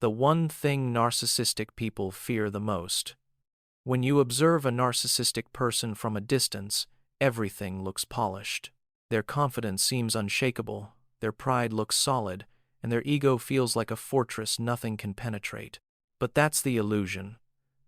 The one thing narcissistic people fear the most. When you observe a narcissistic person from a distance, everything looks polished. Their confidence seems unshakable, their pride looks solid, and their ego feels like a fortress nothing can penetrate. But that's the illusion.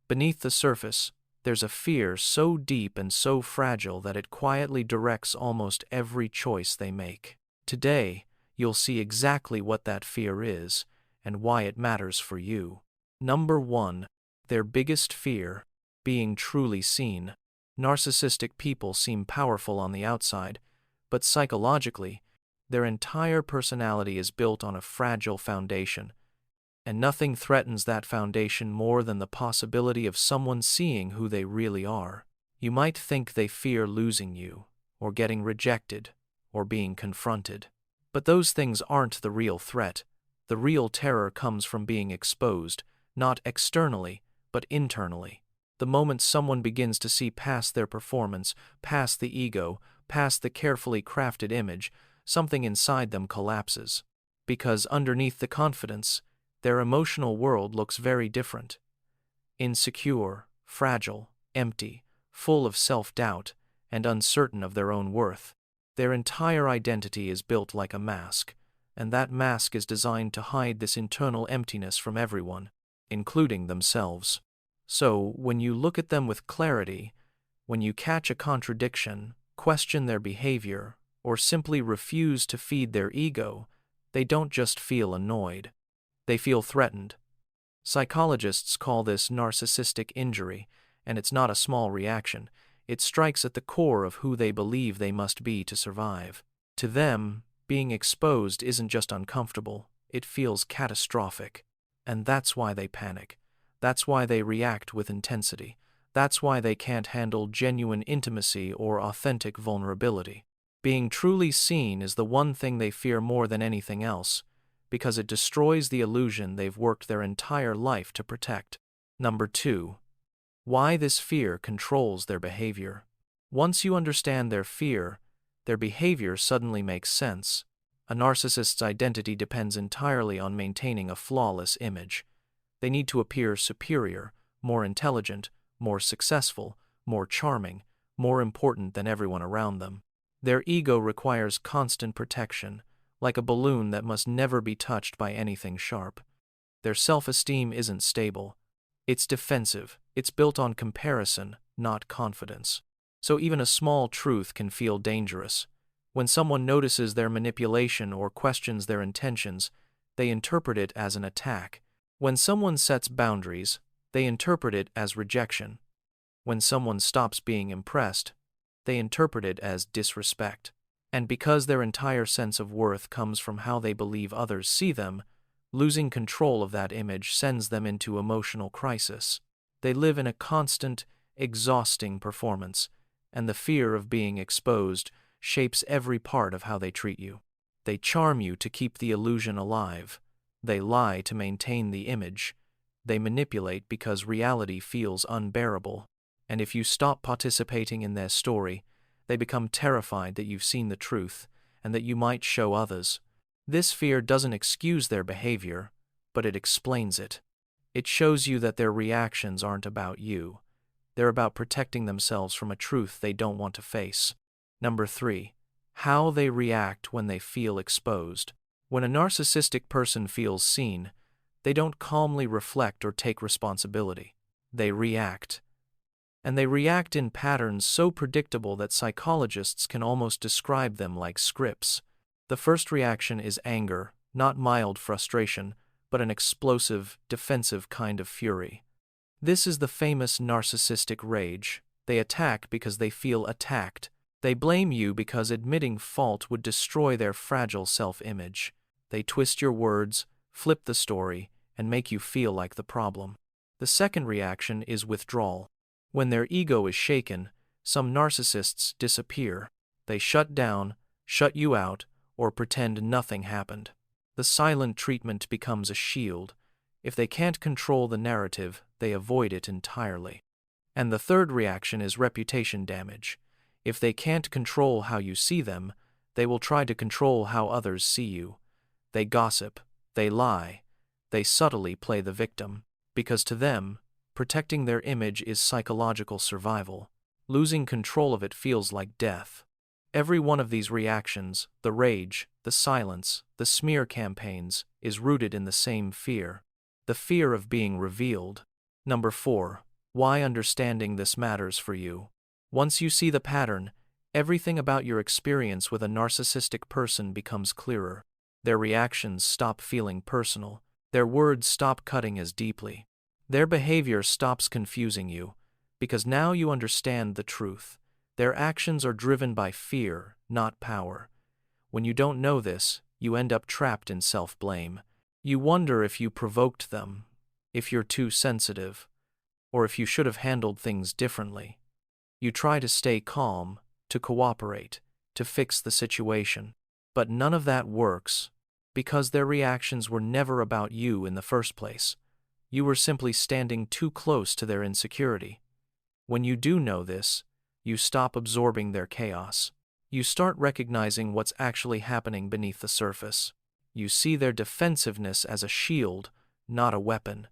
Beneath the surface, there's a fear so deep and so fragile that it quietly directs almost every choice they make. Today, you'll see exactly what that fear is and why it matters for you. Number 1. Their biggest fear: being truly seen. Narcissistic people seem powerful on the outside, but psychologically, their entire personality is built on a fragile foundation, and nothing threatens that foundation more than the possibility of someone seeing who they really are. You might think they fear losing you, or getting rejected, or being confronted. But those things aren't the real threat. The real terror comes from being exposed, not externally, but internally. The moment someone begins to see past their performance, past the ego, past the carefully crafted image, something inside them collapses. Because underneath the confidence, their emotional world looks very different. Insecure, fragile, empty, full of self-doubt, and uncertain of their own worth. Their entire identity is built like a mask, and that mask is designed to hide this internal emptiness from everyone, including themselves. So, when you look at them with clarity, when you catch a contradiction, question their behavior, or simply refuse to feed their ego, they don't just feel annoyed. They feel threatened. Psychologists call this narcissistic injury, and it's not a small reaction. It strikes at the core of who they believe they must be to survive. To them, being exposed isn't just uncomfortable, it feels catastrophic. And that's why they panic. That's why they react with intensity. That's why they can't handle genuine intimacy or authentic vulnerability. Being truly seen is the one thing they fear more than anything else, because it destroys the illusion they've worked their entire life to protect. Number 2. Why this fear controls their behavior. Once you understand their fear, their behavior suddenly makes sense. A narcissist's identity depends entirely on maintaining a flawless image. They need to appear superior, more intelligent, more successful, more charming, more important than everyone around them. Their ego requires constant protection, like a balloon that must never be touched by anything sharp. Their self-esteem isn't stable. It's defensive. It's built on comparison, not confidence. So even a small truth can feel dangerous. When someone notices their manipulation or questions their intentions, they interpret it as an attack. When someone sets boundaries, they interpret it as rejection. When someone stops being impressed, they interpret it as disrespect. And because their entire sense of worth comes from how they believe others see them, losing control of that image sends them into emotional crisis. They live in a constant, exhausting performance, and the fear of being exposed shapes every part of how they treat you. They charm you to keep the illusion alive. They lie to maintain the image. They manipulate because reality feels unbearable. And if you stop participating in their story, they become terrified that you've seen the truth and that you might show others. This fear doesn't excuse their behavior, but it explains it. It shows you that their reactions aren't about you. They're about protecting themselves from a truth they don't want to face. Number 3. How they react when they feel exposed. When a narcissistic person feels seen, they don't calmly reflect or take responsibility. They react. And they react in patterns so predictable that psychologists can almost describe them like scripts. The first reaction is anger, not mild frustration, but an explosive, defensive kind of fury. This is the famous narcissistic rage. They attack because they feel attacked. They blame you because admitting fault would destroy their fragile self-image. They twist your words, flip the story, and make you feel like the problem. The second reaction is withdrawal. When their ego is shaken, some narcissists disappear. They shut down, shut you out, or pretend nothing happened. The silent treatment becomes a shield. If they can't control the narrative, they avoid it entirely. And the third reaction is reputation damage. If they can't control how you see them, they will try to control how others see you. They gossip, they lie, they subtly play the victim, because to them, protecting their image is psychological survival. Losing control of it feels like death. Every one of these reactions, the rage, the silence, the smear campaigns, is rooted in the same fear. The fear of being revealed. Number 4. Why understanding this matters for you. Once you see the pattern, everything about your experience with a narcissistic person becomes clearer. Their reactions stop feeling personal. Their words stop cutting as deeply. Their behavior stops confusing you, because now you understand the truth. Their actions are driven by fear, not power. When you don't know this, you end up trapped in self-blame. You wonder if you provoked them, if you're too sensitive, or if you should have handled things differently. You try to stay calm, to cooperate, to fix the situation. But none of that works, because their reactions were never about you in the first place. You were simply standing too close to their insecurity. When you do know this, you stop absorbing their chaos. You start recognizing what's actually happening beneath the surface. You see their defensiveness as a shield, not a weapon.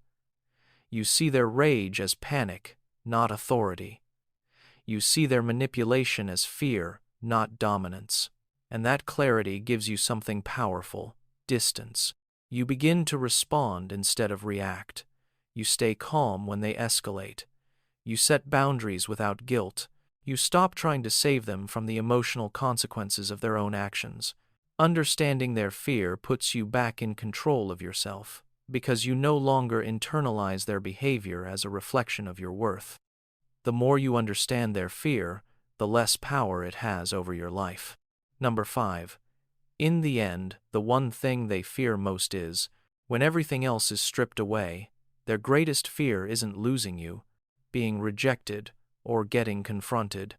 You see their rage as panic, not authority. You see their manipulation as fear, not dominance. And that clarity gives you something powerful: distance. You begin to respond instead of react. You stay calm when they escalate. You set boundaries without guilt. You stop trying to save them from the emotional consequences of their own actions. Understanding their fear puts you back in control of yourself, because you no longer internalize their behavior as a reflection of your worth. The more you understand their fear, the less power it has over your life. Number 5. In the end, the one thing they fear most is, when everything else is stripped away, their greatest fear isn't losing you, being rejected, or getting confronted.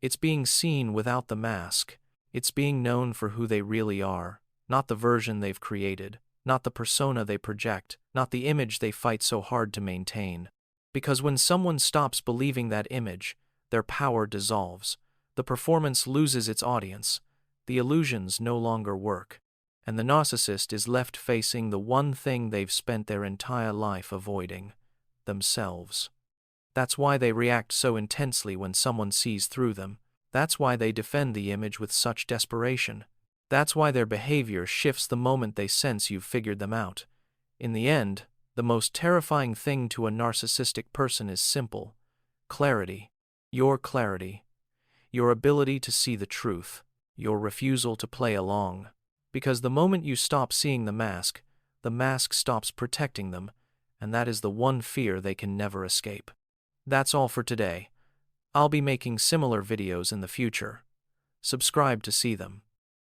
It's being seen without the mask. It's being known for who they really are, not the version they've created, not the persona they project, not the image they fight so hard to maintain. Because when someone stops believing that image, their power dissolves, the performance loses its audience, the illusions no longer work, and the narcissist is left facing the one thing they've spent their entire life avoiding: themselves. That's why they react so intensely when someone sees through them. That's why they defend the image with such desperation. That's why their behavior shifts the moment they sense you've figured them out. In the end, the most terrifying thing to a narcissistic person is simple: clarity. Your clarity. Your ability to see the truth. Your refusal to play along. Because the moment you stop seeing the mask stops protecting them, and that is the one fear they can never escape. That's all for today. I'll be making similar videos in the future. Subscribe to see them.